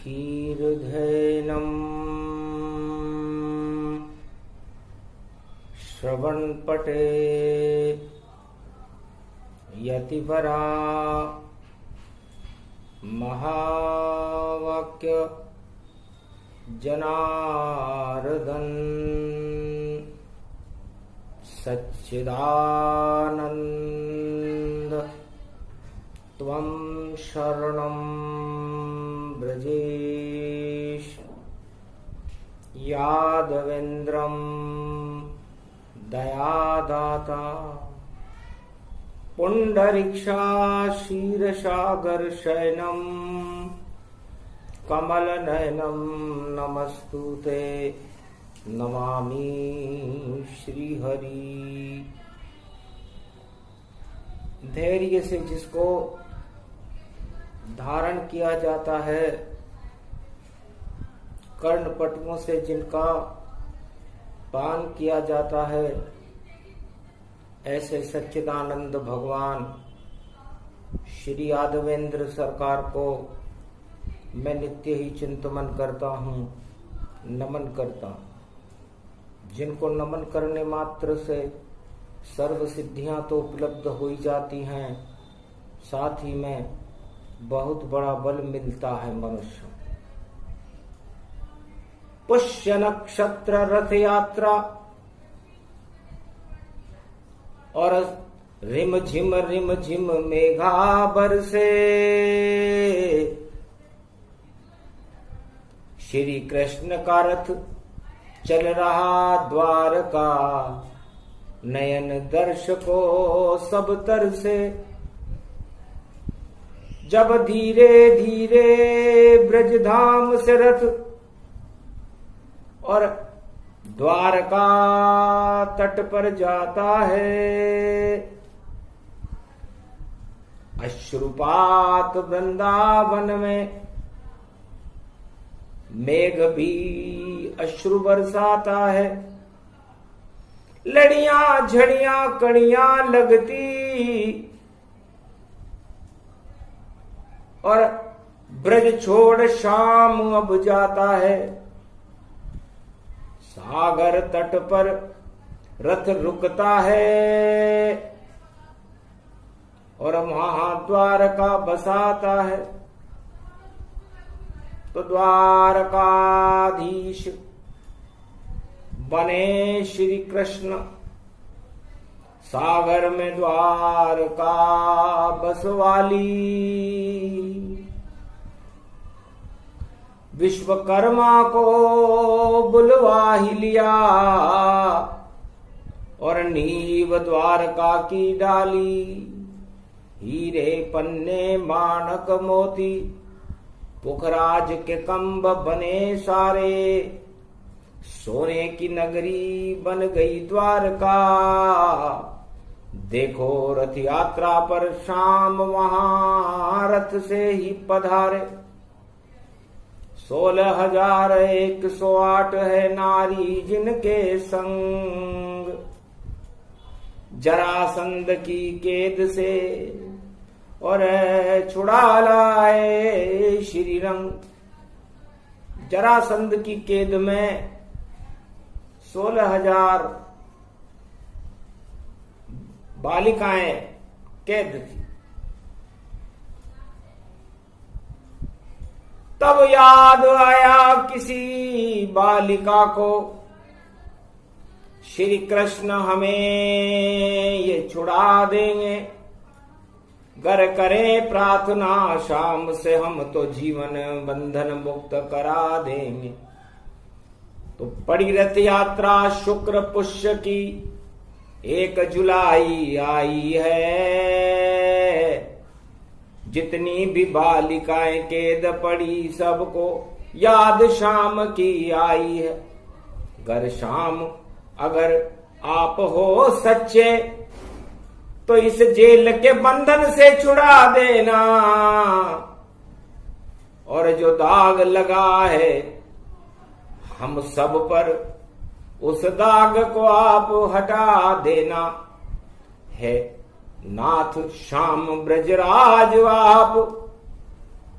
धीर्धैनम् श्रवणपटे यतिपरा महावाक्य जनार्दन सच्चिदानंद त्वं शरणं ब्रजेश यादवेन्द्रं दयादाता पुंडरीक्षा क्षीरसागर शयनं कमलनयनं नमस्तुते नमामि श्रीहरि। धैर्य से जिसको धारण किया जाता है, कर्णपटुओं से जिनका पान किया जाता है, ऐसे सच्चिदानंद भगवान श्री यादवेंद्र सरकार को मैं नित्य ही चिंतन करता हूँ, नमन करता हूँ। जिनको नमन करने मात्र से सर्व सिद्धियां तो उपलब्ध हो ही जाती हैं, साथ ही में बहुत बड़ा बल मिलता है मनुष्य। पुष्य नक्षत्र रथ यात्रा और रिम झिम मेघा बरसे, श्री कृष्ण का रथ चल रहा द्वारका, नयन दर्शको सब तरसे। जब धीरे धीरे ब्रजधाम से रथ और द्वारका तट पर जाता है, अश्रुपात वृंदावन में मेघ भी अश्रु बरसाता है। लड़ियां झड़ियां कड़ियां लगती और ब्रज छोड़ शाम अब जाता है। सागर तट पर रथ रुकता है और वहां द्वारका बसाता है। तो द्वारकाधीश बने श्री कृष्ण, सागर में द्वारका बसवाली। विश्वकर्मा को बुलवा ही लिया और नींव द्वारका की डाली। हीरे पन्ने माणक मोती पुखराज के कंब बने सारे। सोने की नगरी बन गई द्वारका। देखो रथ यात्रा पर शाम वहां रथ से ही पधारे। 16,108 है नारी जिनके संग। जरासंध की कैद से और छुड़ा लाए श्री रंग। जरासंध की कैद में 16,000 बालिकाएं कैद थी। तब याद आया किसी बालिका को, श्री कृष्ण हमें ये छुड़ा देंगे। गर करें प्रार्थना शाम से हम तो जीवन बंधन मुक्त करा देंगे। तो पड़ी रथ यात्रा शुक्र पुष्य की 1 जुलाई आई है। जितनी भी बालिकाएं कैद पड़ी सबको याद शाम की आई है। गर शाम अगर आप हो सच्चे तो इस जेल के बंधन से छुड़ा देना। और जो दाग लगा है हम सब पर उस दाग को आप हटा देना। है नाथ श्याम ब्रजराज आप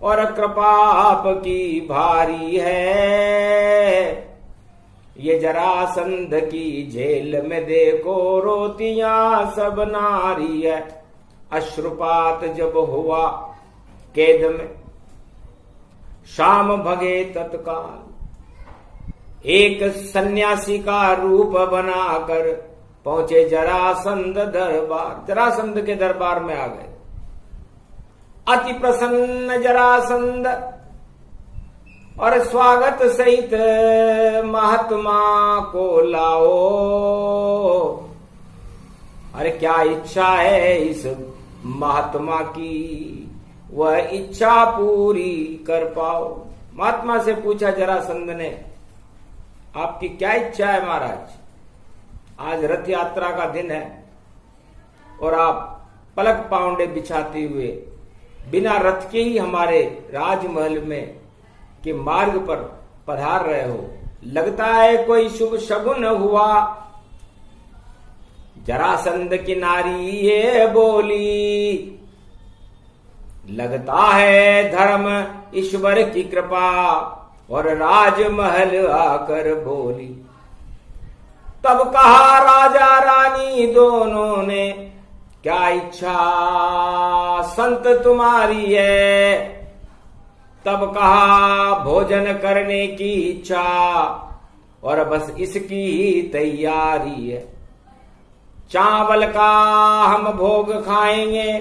और कृपा आपकी भारी है। ये जरासंध की जेल में देखो रोतियां सब नारी है। अश्रुपात जब हुआ कैद में शाम भगे तत्काल। एक सन्यासी का रूप बनाकर पहुंचे जरासंध दरबार। जरासंध के दरबार में आ गए। अति प्रसन्न जरासंध और स्वागत सहित महात्मा को लाओ। अरे क्या इच्छा है इस महात्मा की, वह इच्छा पूरी कर पाओ। महात्मा से पूछा जरासंध ने, आपकी क्या इच्छा है महाराज? आज रथ यात्रा का दिन है और आप पलक पाउंडे बिछाते हुए बिना रथ के ही हमारे राजमहल में के मार्ग पर पधार रहे हो। लगता है कोई शुभ शगुन हुआ। जरासंध की नारी ये बोली, लगता है धर्म ईश्वर की कृपा और राजमहल आकर बोली। तब कहा राजा रानी दोनों ने, क्या इच्छा संत तुम्हारी है? तब कहा भोजन करने की इच्छा और बस इसकी ही तैयारी है। चावल का हम भोग खाएंगे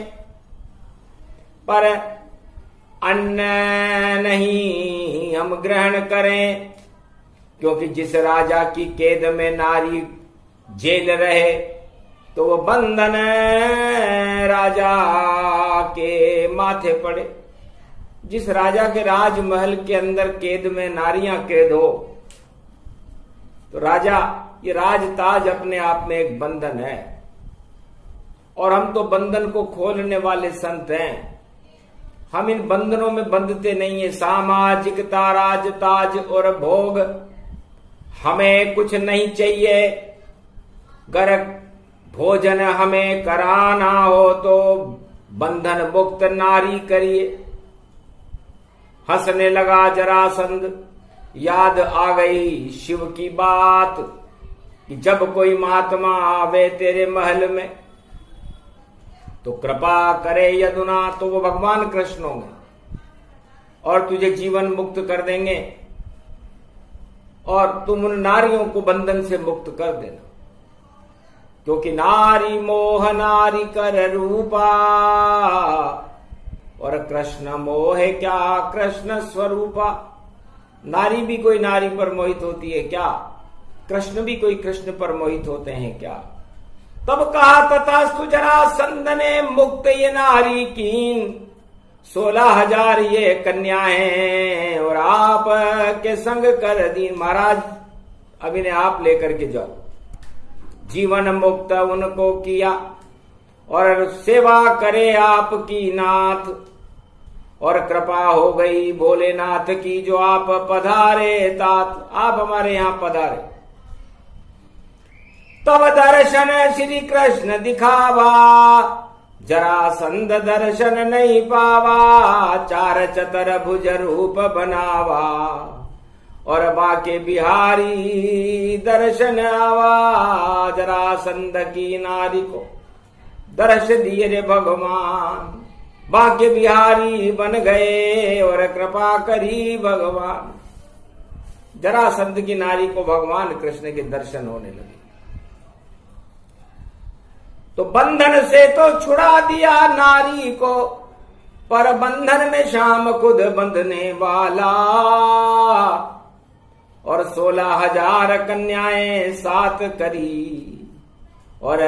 पर अन्न नहीं हम ग्रहण करें, क्योंकि जिस राजा की कैद में नारी जेल रहे तो वो बंधन राजा के माथे पड़े। जिस राजा के राजमहल के अंदर कैद में नारियां कैद हो तो राजा, ये राजताज अपने आप में एक बंधन है और हम तो बंधन को खोलने वाले संत हैं। हम इन बंधनों में बंधते नहीं है। सामाजिकता, राजताज और भोग हमें कुछ नहीं चाहिए। गर भोजन हमें कराना हो तो बंधन मुक्त नारी करिए। हंसने लगा जरासंध, याद आ गई शिव की बात कि जब कोई महात्मा आवे तेरे महल में तो कृपा करे यदुना, तो वो भगवान कृष्ण होंगे और तुझे जीवन मुक्त कर देंगे और तुम उन नारियों को बंधन से मुक्त कर देना। क्योंकि नारी मोह नारी कर रूपा, और कृष्ण मोह क्या कृष्ण स्वरूपा। नारी भी कोई नारी पर मोहित होती है क्या? कृष्ण भी कोई कृष्ण पर मोहित होते हैं क्या? तब कहा तथास्तु जरासंध ने मुक्त ये नारी कीन, 16,000 ये कन्याएं और आप के संग कर दी। महाराज अब इन्हें आप लेकर के जाओ। जीवन मुक्त उनको किया और सेवा करे आपकी नाथ, और कृपा हो गई भोलेनाथ की जो आप पधारे तात। आप हमारे यहां पधारे। तब दर्शन श्री कृष्ण दिखावा, जरासंध दर्शन नहीं पावा। 4 चतर भुज रूप बनावा, और बाके बिहारी दर्शन आवा। जरासंध की नारी को दर्श दिए रे भगवान, बाके बिहारी बन गए और कृपा करी भगवान। जरासंध की नारी को भगवान कृष्ण के दर्शन होने लगे। तो बंधन से तो छुड़ा दिया नारी को, पर बंधन में श्याम खुद बंधने वाला। और 16,000 कन्याएं साथ करी, और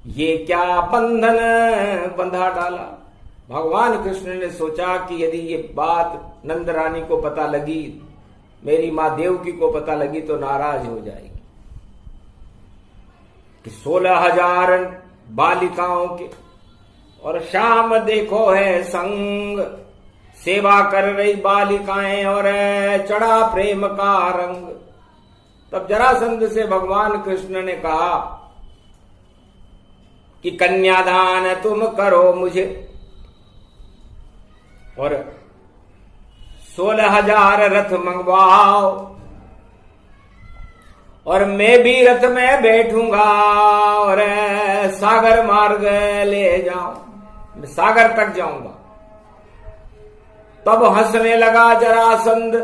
ये क्या बंधन बंधा डाला। भगवान कृष्ण ने सोचा कि यदि ये बात नंद रानी को पता लगी, मेरी मां देवकी को पता लगी तो नाराज हो जाएगी कि 16,000 बालिकाओं के और शाम देखो है संग, सेवा कर रही बालिकाएं और चढ़ा प्रेम का रंग। तब जरासंध से भगवान कृष्ण ने कहा कि कन्यादान तुम करो मुझे, और 16,000 रथ मंगवाओ, और मैं भी रथ में बैठूंगा और सागर मार्ग ले जाऊं, मैं सागर तक जाऊंगा। तब हंसने लगा जरासंध,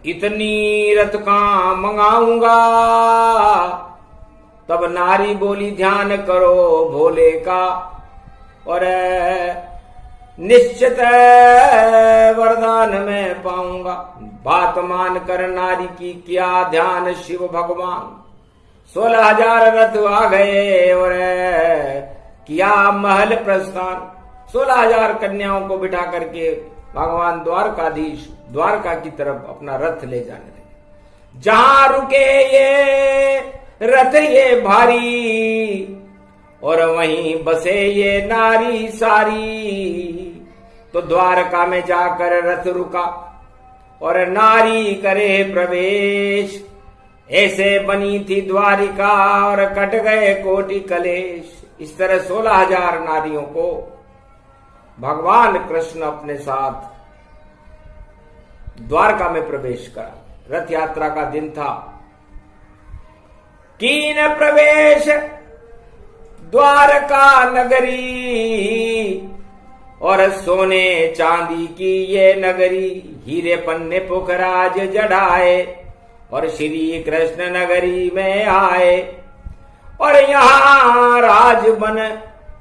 इतनी रथ कहां मंगाऊंगा। तब नारी बोली ध्यान करो भोले का, और निश्चित वरदान में पाऊंगा। बात मान कर नारी की किया ध्यान शिव भगवान। 16,000 रथ आ गए और किया महल प्रस्थान। 16,000 कन्याओं को बिठा करके भगवान द्वारकाधीश द्वारका की तरफ अपना रथ ले जाने लगे। जहां रुके ये रथ ये भारी, और वहीं बसे ये नारी सारी। तो द्वारका में जाकर रथ रुका और नारी करे प्रवेश। ऐसे बनी थी द्वारिका और कट गए कोटि कलेश। इस तरह 16,000 नारियों को भगवान कृष्ण अपने साथ द्वारका में प्रवेश करा। रथ यात्रा का दिन था। कीन प्रवेश द्वारका नगरी, और सोने चांदी की ये नगरी। हीरे पन्ने पुखराज जड़ाए और श्री कृष्ण नगरी में आए। और यहाँ राज बन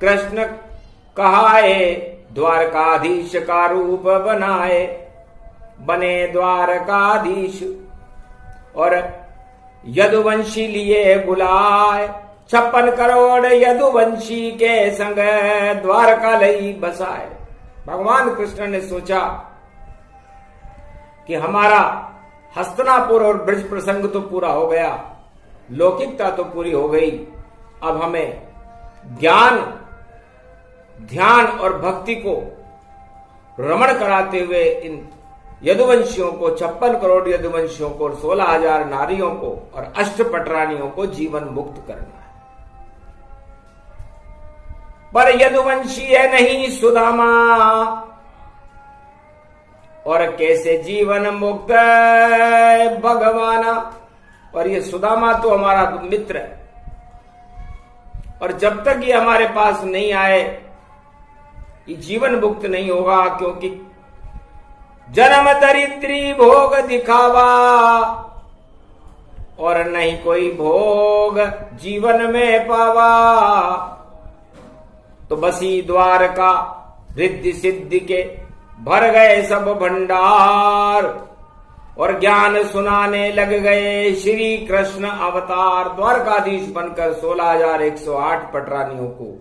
कृष्ण कहाए, द्वारकाधीश का रूप बनाए। बने द्वारकाधीश और यदुवंशी लिए बुलाए। 56 करोड़ यदुवंशी के संग द्वारका लई बसाए। भगवान कृष्ण ने सोचा कि हमारा हस्तिनापुर और ब्रज प्रसंग तो पूरा हो गया, लौकिकता तो पूरी हो गई। अब हमें ज्ञान, ध्यान और भक्ति को रमण कराते हुए इन यदुवंशियों को, 56 करोड़ यदुवंशियों को, 16,000 नारियों को और अष्टपटरानियों को जीवन मुक्त करना है। पर यदुवंशी है नहीं सुदामा, और कैसे जीवन मुक्त भगवाना। और ये सुदामा तो हमारा मित्र है, और जब तक ये हमारे पास नहीं आए ये जीवन मुक्त नहीं होगा, क्योंकि जन्म दरिद्री भोग दिखावा और नहीं कोई भोग जीवन में पावा। तो बसी द्वारका रिद्धि सिद्धि के भर गए सब भंडार, और ज्ञान सुनाने लग गए श्री कृष्ण अवतार। द्वारकाधीश बनकर 16,108 पटरानियों को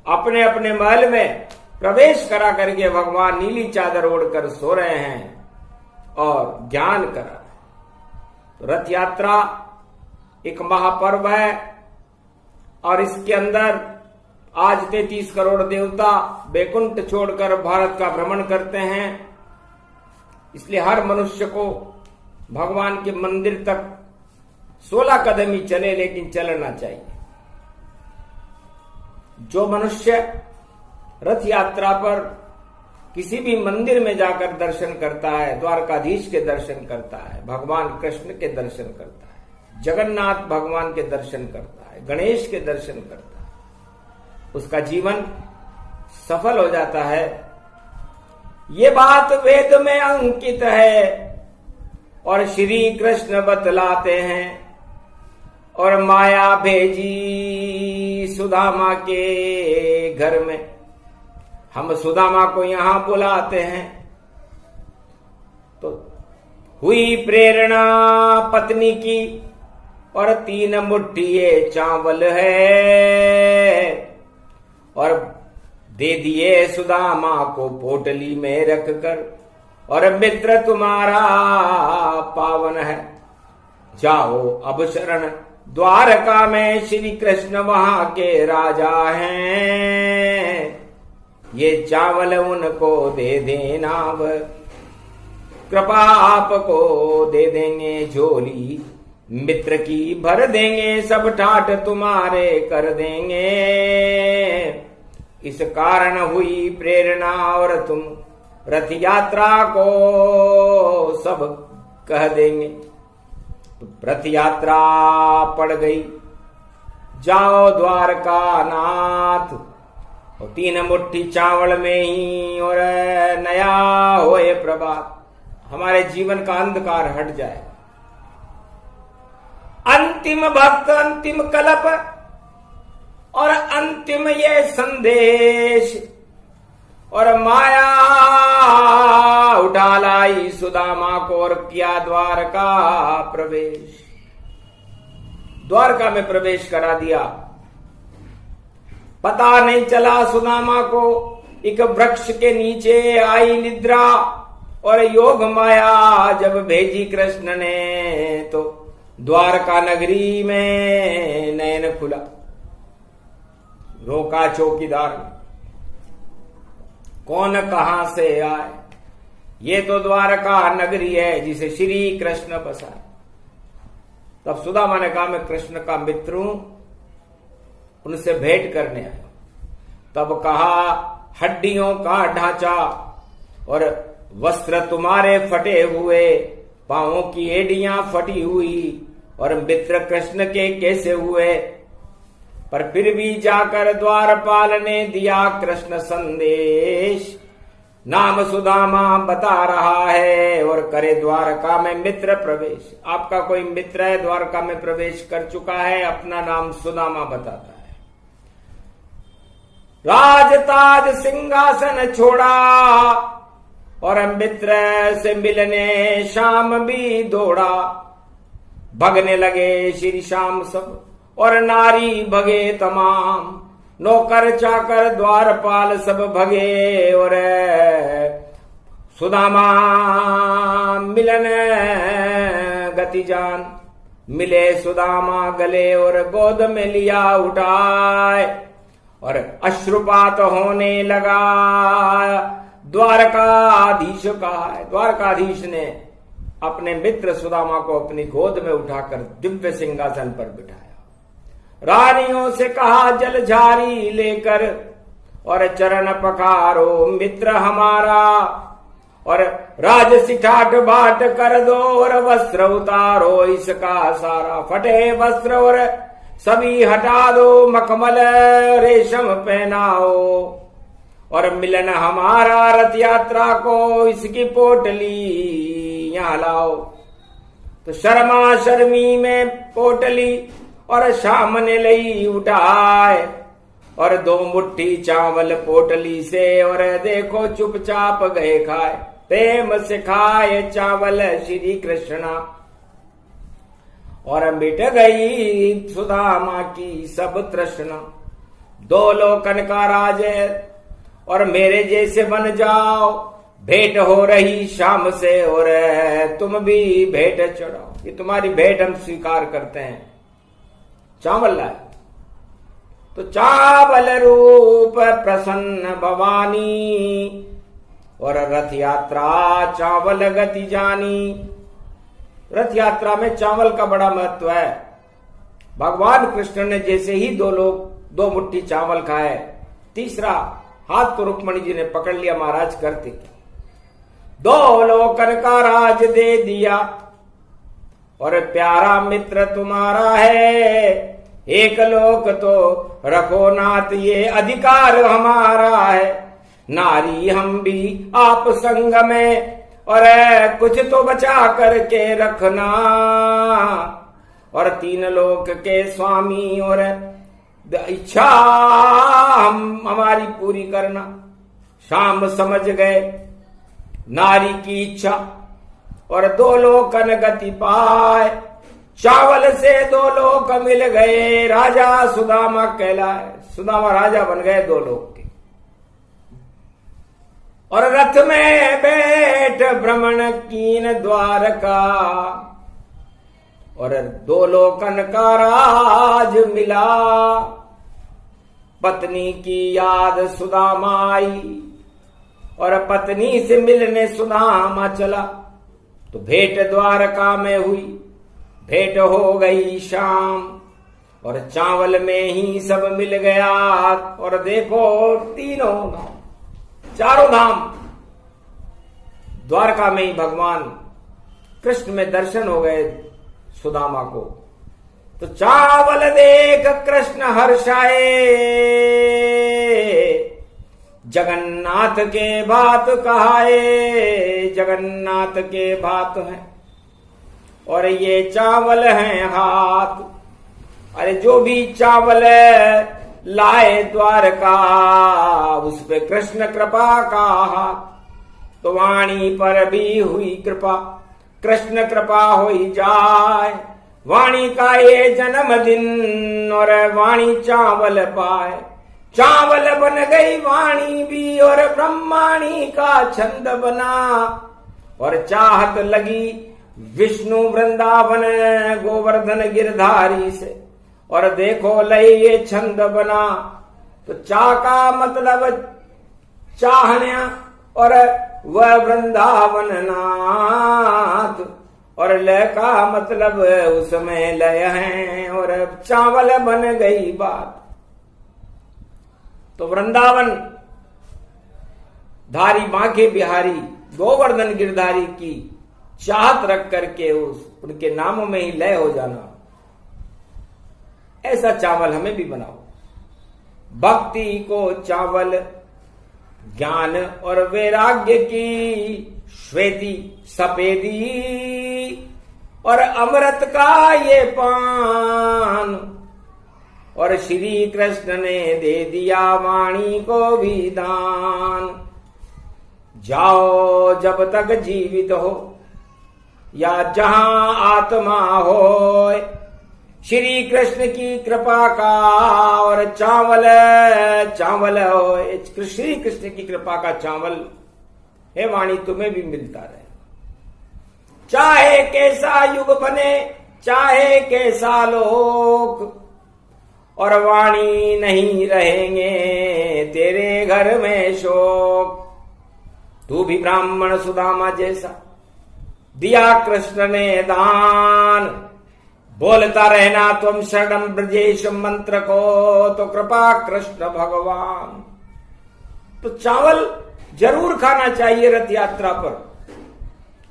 अपने अपने महल में प्रवेश करा करके भगवान नीली चादर ओढ़कर सो रहे हैं और ज्ञान करा। तो रथ यात्रा एक महापर्व है, और इसके अंदर आज 33 करोड़ देवता बैकुंठ छोड़कर भारत का भ्रमण करते हैं। इसलिए हर मनुष्य को भगवान के मंदिर तक 16 कदम ही चले, लेकिन चलना चाहिए। जो मनुष्य रथ यात्रा पर किसी भी मंदिर में जाकर दर्शन करता है, द्वारकाधीश के दर्शन करता है, भगवान कृष्ण के दर्शन करता है, जगन्नाथ भगवान के दर्शन करता है, गणेश के दर्शन करता है, उसका जीवन सफल हो जाता है। ये बात वेद में अंकित है और श्री कृष्ण बतलाते हैं। और माया भेजी सुदामा के घर में, हम सुदामा को यहां बुलाते हैं। तो हुई प्रेरणा पत्नी की, और 3 मुट्ठी ये चावल है, और दे दिए सुदामा को पोटली में रखकर, और मित्र तुम्हारा पावन है, जाओ अब शरण द्वारका में, श्री कृष्ण वहां के राजा हैं। ये चावल उनको दे देना, कृपा आपको दे देंगे झोली, मित्र की भर देंगे, सब ठाट तुम्हारे कर देंगे। इस कारण हुई प्रेरणा, और तुम रथ यात्रा को सब कह देंगे। तो रथ यात्रा पड़ गई, जाओ द्वारका नाथ, और 3 मुट्ठी चावल में ही और नया होए प्रभात, हमारे जीवन का अंधकार हट जाए। अंतिम भक्त, अंतिम कल्प और अंतिम ये संदेश, और माया उठा लाई सुदामा को और किया द्वारका प्रवेश। द्वारका में प्रवेश करा दिया। पता नहीं चला सुदामा को, एक वृक्ष के नीचे आई निद्रा, और योग माया जब भेजी कृष्ण ने, तो द्वारका नगरी में नयन खुला। रोका चौकीदार, कौन कहां से आए? ये तो द्वारका नगरी है जिसे श्री कृष्ण बसाए। तब सुदामा ने कहा, मैं कृष्ण का मित्र हूं, उनसे भेंट करने आया। तब कहा, हड्डियों का ढांचा और वस्त्र तुम्हारे फटे हुए, पांवों की एड़ियां फटी हुई, और मित्र कृष्ण के कैसे हुए? पर फिर भी जाकर द्वारपाल ने दिया कृष्ण संदेश, नाम सुदामा बता रहा है और करे द्वारका में मित्र प्रवेश। आपका कोई मित्र है, द्वारका में प्रवेश कर चुका है, अपना नाम सुदामा बताता है। राजताज सिंहासन छोड़ा और मित्र से मिलने शाम भी दौड़ा। भगने लगे श्री श्याम सब और नारी भगे तमाम, नौकर चाकर द्वारपाल सब भगे। और सुदामा मिलन गति जान, मिले सुदामा गले और गोद में लिया उठाए, और अश्रुपात होने लगा। द्वारकाधीश कहा है। द्वारकाधीश ने अपने मित्र सुदामा को अपनी गोद में उठाकर दिव्य सिंहासन पर बिठाया। रानियों से कहा जल झारी लेकर और चरण पखारो मित्र हमारा, और राजसी ठाट बाट कर दो और वस्त्र उतारो इसका सारा। फटे वस्त्र और सभी हटा दो, मखमल रेशम पहनाओ और मिलन हमारा रथ यात्रा को इसकी पोटली यहां लाओ। तो शर्मा शर्मी में पोटली और शाम ने लई उठाए, और 2 मुट्ठी चावल पोटली से और देखो चुपचाप गए खाए। प्रेम से खाए चावल श्री कृष्णा, और मिट गई सुदामा की सब तृष्णा। 2 लोकन का राज है और मेरे जैसे बन जाओ, भेंट हो रही शाम से और तुम भी भेंट चढ़ाओ। ये तुम्हारी भेंट हम स्वीकार करते हैं। चावल लाए तो चावल रूप प्रसन्न भवानी, और रथ यात्रा चावल गति जानी। रथ यात्रा में चावल का बड़ा महत्व है। भगवान कृष्ण ने जैसे ही 2 मुट्ठी चावल खाए, तीसरा हाथ तो रुक्मणी जी ने पकड़ लिया, महाराज करते क्या। 2 लोकन का राज दे दिया और प्यारा मित्र तुम्हारा है। 1 लोक तो रखो नाथ ये अधिकार हमारा है। नारी हम भी आप संग में और कुछ तो बचा करके रखना, और 3 लोक के स्वामी और इच्छा हमारी पूरी करना। शाम समझ गए नारी की इच्छा और 2 लोकन गति पाए। चावल से 2 लोक मिल गए, राजा सुदामा कहलाए। सुदामा राजा बन गए 2 लोक के। और रथ में बैठ भ्रमण कीन द्वारका, और 2 लोकन का राज मिला। पत्नी की याद सुदामा आई और पत्नी से मिलने सुदामा चला। तो भेंट द्वारका में हुई, भेंट हो गई शाम, और चावल में ही सब मिल गया। और देखो 4 धाम द्वारका में ही भगवान कृष्ण में दर्शन हो गए सुदामा को। तो चावल देख कृष्ण हर्षाए, जगन्नाथ के बात कहाए। जगन्नाथ के बात हैं और ये चावल हैं हाथ। अरे जो भी चावल लाए द्वारका, उस पे कृष्ण कृपा का हाथ। तो वाणी पर भी हुई कृपा, कृष्ण कृपा होई जाए। वाणी का ये जन्मदिन और वाणी चावल पाए। चावल बन गई वाणी भी और ब्रह्माणी का छंद बना। और चाहत लगी विष्णु वृंदावन गोवर्धन गिरधारी से, और देखो लय ये छंद बना। तो चा का मतलब चाहने और वह वृंदावन नाथ, और लय का मतलब उसमें लय है, और चावल बन गई बात। तो वृंदावन धारी बांके बिहारी गोवर्धन गिरधारी की चाहत रख करके उनके नामों में ही लय हो जाना, ऐसा चावल हमें भी बनाओ। भक्ति को चावल, ज्ञान और वैराग्य की श्वेती सफेदी, और अमृत का ये पान। और श्री कृष्ण ने दे दिया वाणी को भी दान। जाओ जब तक जीवित हो या जहां आत्मा हो, श्री कृष्ण की कृपा का और चावल चावल हो। श्री कृष्ण की कृपा का चावल हे वाणी तुम्हें भी मिलता रहे। चाहे कैसा युग बने, चाहे कैसा लोक, और वाणी नहीं रहेंगे तेरे घर में शोक। तू भी ब्राह्मण सुदामा जैसा दिया कृष्ण ने दान, बोलता रहना तुम शरणम ब्रजेश मंत्र को, तो कृपा कृष्ण भगवान। तो चावल जरूर खाना चाहिए रथ यात्रा पर।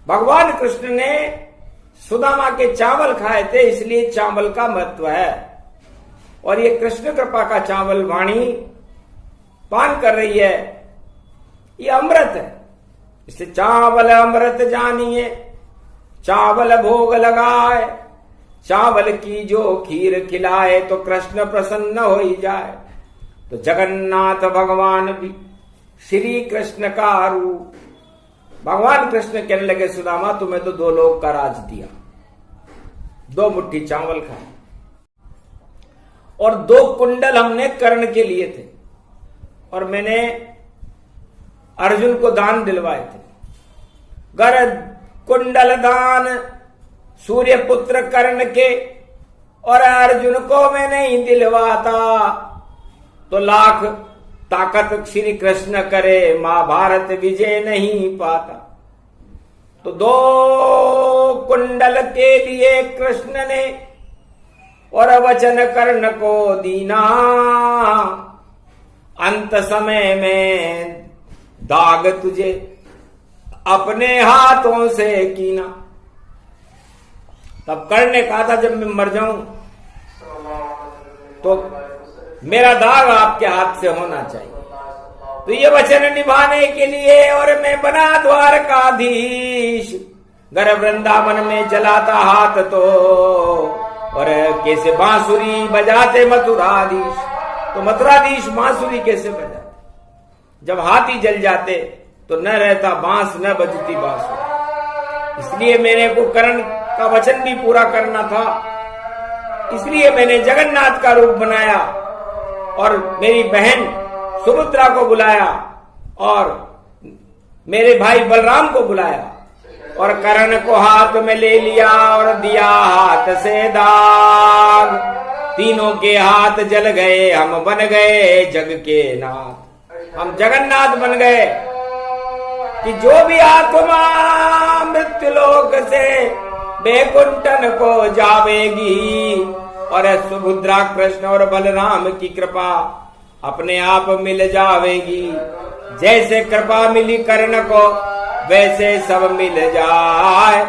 भगवान कृष्ण ने सुदामा के चावल खाए थे, इसलिए चावल का महत्व है। और ये कृष्ण कृपा का चावल वाणी पान कर रही है, ये अमृत है। इससे चावल अमृत जानिए, चावल भोग लगाए, चावल की जो खीर खिलाए, तो कृष्ण प्रसन्न हो ही जाए। तो जगन्नाथ भगवान भी श्री कृष्ण का रूप। भगवान कृष्ण कहने लगे सुदामा तुम्हें तो 2 लोक का राज दिया, 2 मुट्ठी चावल खाए, और 2 कुंडल हमने कर्ण के लिए थे, और मैंने अर्जुन को दान दिलवाए थे। गर कुंडल दान सूर्य पुत्र कर्ण के, और अर्जुन को मैं नहीं दिलवाता, तो लाख ताकत श्री कृष्ण करे, महाभारत विजय नहीं पाता। तो 2 कुंडल के लिए कृष्ण ने और वचन कर्ण को दीना, अंत समय में दाग तुझे अपने हाथों से कीना। तब कर्ण ने कहा था जब मैं मर जाऊं तो मेरा दाग आपके हाथ से होना चाहिए। तो ये वचन निभाने के लिए और मैं बना द्वारकाधीश, घर वृंदावन में जलाता हाथ तो, और कैसे बांसुरी बजाते मथुराधीश। तो मथुराधीश बांसुरी कैसे बजाते? जब हाथ ही जल जाते तो न रहता बांस न बजती बांसुरी। इसलिए मैंने को कर्ण का वचन भी पूरा करना था, इसलिए मैंने जगन्नाथ का रूप बनाया और मेरी बहन सुभद्रा को बुलाया और मेरे भाई बलराम को बुलाया, और कर्ण को हाथ में ले लिया और दिया हाथ से दाग। तीनों के हाथ जल गए, हम बन गए जग के नाथ। हम जगन्नाथ बन गए कि जो भी आत्मा मृत्यु लोक से बैकुंठन को जावेगी, और सुभद्रा कृष्ण और बलराम की कृपा अपने आप मिल जावेगी। जैसे कृपा मिली कर्ण को वैसे सब मिल जाए,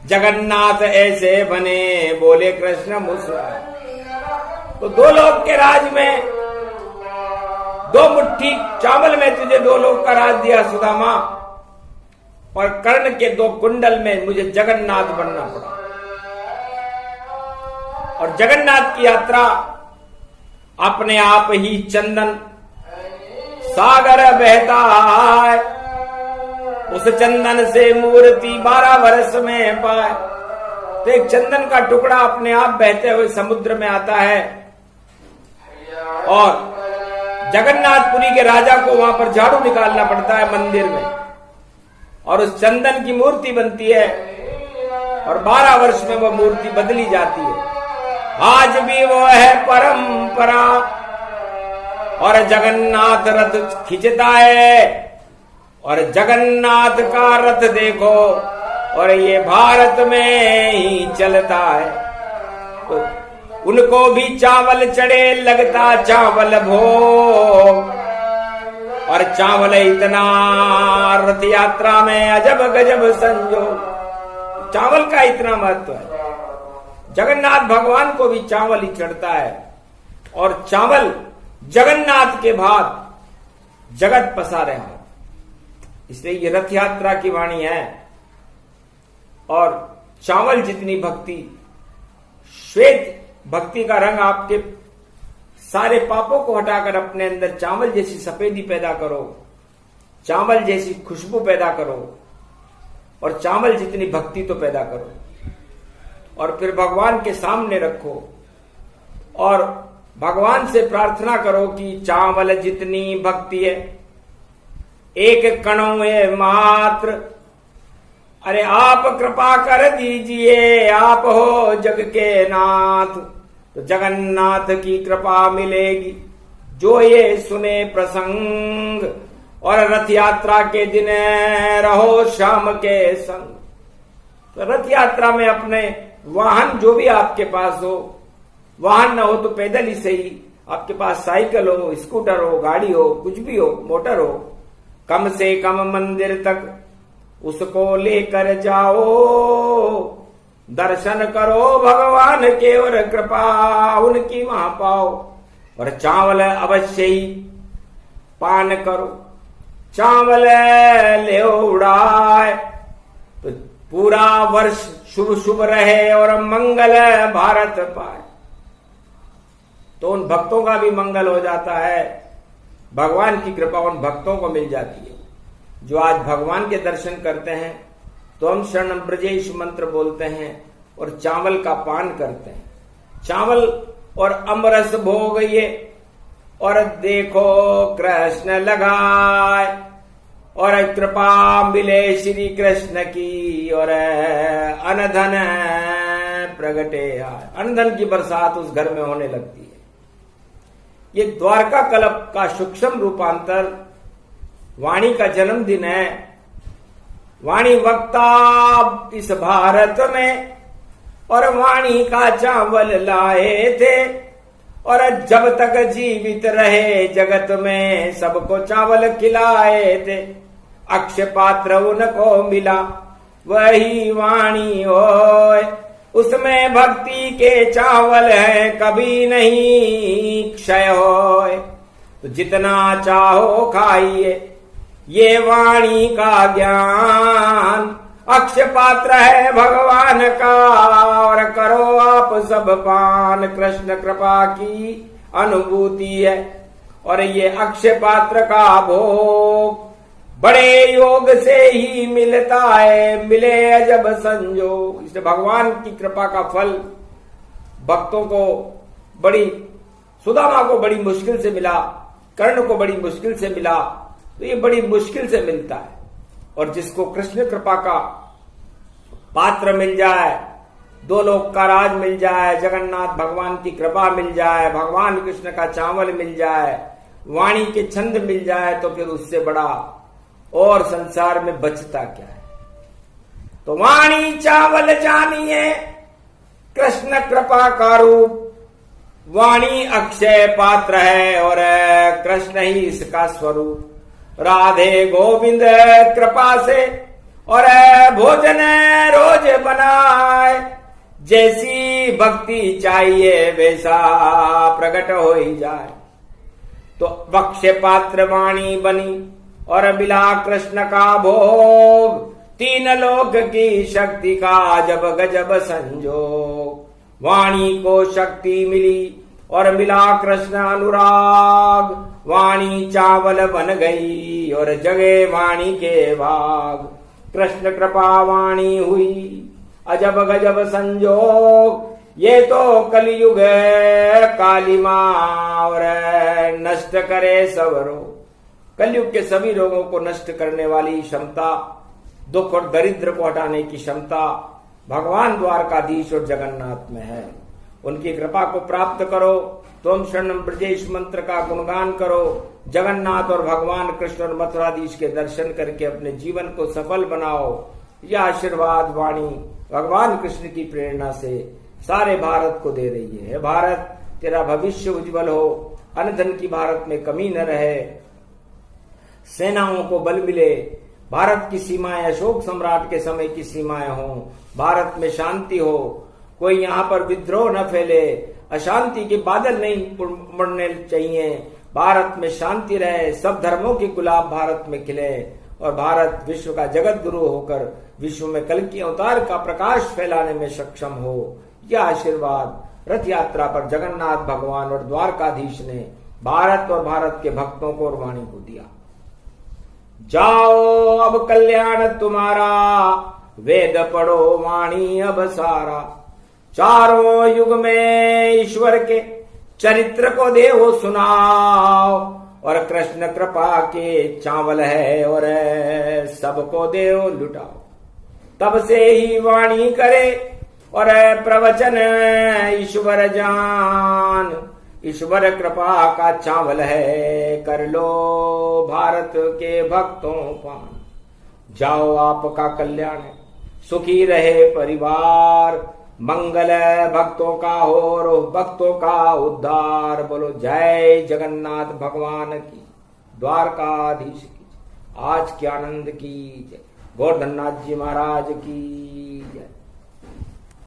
जगन्नाथ ऐसे बने बोले कृष्ण मुस्कुराए। तो 2 लोक के राज में 2 मुट्ठी चावल में तुझे 2 लोक का राज दिया सुदामा, और कर्ण के 2 कुंडल में मुझे जगन्नाथ बनना पड़ा। और जगन्नाथ की यात्रा अपने आप ही चंदन सागर बहता है, उस चंदन से मूर्ति 12 वर्ष में पाए। तो एक चंदन का टुकड़ा अपने आप बहते हुए समुद्र में आता है, और जगन्नाथपुरी के राजा को वहां पर झाड़ू निकालना पड़ता है मंदिर में, और उस चंदन की मूर्ति बनती है, और 12 वर्ष में वह मूर्ति बदली जाती है। आज भी वो है परंपरा, और जगन्नाथ रथ खींचता है, और जगन्नाथ का रथ देखो, और ये भारत में ही चलता है। तो उनको भी चावल चढ़े लगता चावल भोग, और चावल इतना रथ यात्रा में अजब गजब संजोग। चावल का इतना महत्व है, जगन्नाथ भगवान को भी चावल ही चढ़ता है, और चावल जगन्नाथ के बाद जगत पसारे हैं। इसलिए ये रथ यात्रा की वाणी है। और चावल जितनी भक्ति, श्वेत भक्ति का रंग, आपके सारे पापों को हटाकर अपने अंदर चावल जैसी सफेदी पैदा करो, चावल जैसी खुशबू पैदा करो, और चावल जितनी भक्ति तो पैदा करो, और फिर भगवान के सामने रखो, और भगवान से प्रार्थना करो कि चावल जितनी भक्ति है, एक कणों है मात्र, अरे आप कृपा कर दीजिए, आप हो जग के नाथ। तो जगन्नाथ की कृपा मिलेगी जो ये सुने प्रसंग, और रथ यात्रा के दिन रहो शाम के संग। तो रथ यात्रा में अपने वाहन जो भी आपके पास हो, वाहन न हो तो पैदल ही सही, आपके पास साइकिल हो, स्कूटर हो, गाड़ी हो, कुछ भी हो, मोटर हो, कम से कम मंदिर तक उसको लेकर जाओ, दर्शन करो भगवान के और कृपा उनकी वहां पाओ। और चावल अवश्य ही पान करो, चावल ले उड़ाए तो पूरा वर्ष शुभ शुभ रहे और मंगल भारत पाए। तो उन भक्तों का भी मंगल हो जाता है, भगवान की कृपा उन भक्तों को मिल जाती है जो आज भगवान के दर्शन करते हैं। तो हम शरणम ब्रजेश मंत्र बोलते हैं और चावल का पान करते हैं। चावल और अमरस भोग ये, और देखो कृष्ण लगाए और कृपा मिले श्री कृष्ण की, और अनधन प्रगटे आए। अनधन की बरसात उस घर में होने लगती है। ये द्वारका कल्प का सूक्ष्म रूपांतर वाणी का जन्मदिन है। वाणी वक्ता इस भारत में, और वाणी का चावल लाए थे, और जब तक जीवित रहे जगत में सबको चावल खिलाए थे। अक्षय पात्र उनको मिला वही वाणी होय, उसमें भक्ति के चावल है कभी नहीं क्षय होय। तो जितना चाहो खाइए ये वाणी का ज्ञान, अक्षय पात्र है भगवान का, और करो आप सब पान, कृष्ण कृपा की अनुभूति है। और ये अक्षय पात्र का भोग बड़े योग से ही मिलता है, मिले अजब संजोग। इसलिए भगवान की कृपा का फल भक्तों को बड़ी, सुदामा को बड़ी मुश्किल से मिला, कर्ण को बड़ी मुश्किल से मिला, तो ये बड़ी मुश्किल से मिलता है। और जिसको कृष्ण कृपा का पात्र मिल जाए, दो लोक का राज मिल जाए, जगन्नाथ भगवान की कृपा मिल जाए, भगवान कृष्ण का चावल मिल जाए, वाणी के छंद मिल जाए, तो फिर उससे बड़ा और संसार में बचता क्या है। तो वाणी चावल जानिए कृष्ण कृपा का रूप, वाणी अक्षय पात्र है और कृष्ण ही इसका स्वरूप। राधे गोविंद कृपा से और भोजन रोज बनाए, जैसी भक्ति चाहिए वैसा प्रकट हो ही जाए। तो अक्षय पात्र वाणी बनी और मिला कृष्ण का भोग, तीन लोक की शक्ति का जब गजब संजोग। वाणी को शक्ति मिली और मिला कृष्ण अनुराग, वाणी चावल बन गई और जगे वाणी के भाग। कृष्ण कृपा वाणी हुई अजब गजब संजोग, ये तो कलयुग काली माँ और नष्ट करे सब रोग। कलयुग के सभी रोगों को नष्ट करने वाली क्षमता, दुख और दरिद्र को हटाने की क्षमता भगवान द्वारकाधीश और जगन्नाथ में है। उनकी कृपा को प्राप्त करो। तुम शरणम ब्रजेश मंत्र का गुणगान करो। जगन्नाथ और भगवान कृष्ण और मथुराधीश के दर्शन करके अपने जीवन को सफल बनाओ। यह आशीर्वाद वाणी भगवान कृष्ण की प्रेरणा से सारे भारत को दे रही है। भारत तेरा भविष्य उज्जवल हो, अन्न की भारत में कमी न रहे, सेनाओं को बल मिले, भारत की सीमाएं अशोक सम्राट के समय की सीमाएं हो, भारत में शांति हो, कोई यहाँ पर विद्रोह न फैले, अशांति के बादल नहीं उमड़ने चाहिए, भारत में शांति रहे, सब धर्मों के गुलाब भारत में खिले और भारत विश्व का जगत गुरु होकर विश्व में कल की अवतार का प्रकाश फैलाने में सक्षम हो। यह आशीर्वाद रथ यात्रा पर जगन्नाथ भगवान और द्वारकाधीश ने भारत और भारत के भक्तों को और वाणी को दिया। जाओ अब कल्याण तुम्हारा, वेद पढ़ो वाणी अब सारा, चारों युग में ईश्वर के चरित्र को देवो सुनाओ, और कृष्ण कृपा के चावल है और सबको देव लुटाओ। तब से ही वाणी करे और प्रवचन ईश्वर जान, ईश्वर कृपा का चावल है, कर लो भारत के भक्तों पान। जाओ आपका कल्याण है, सुखी रहे परिवार, मंगल भक्तों का हो और भक्तों का उद्धार। बोलो जय जगन्नाथ भगवान की, द्वारकाधीश की, आज के आनंद की जय, गोवर्धननाथ जी महाराज की जय।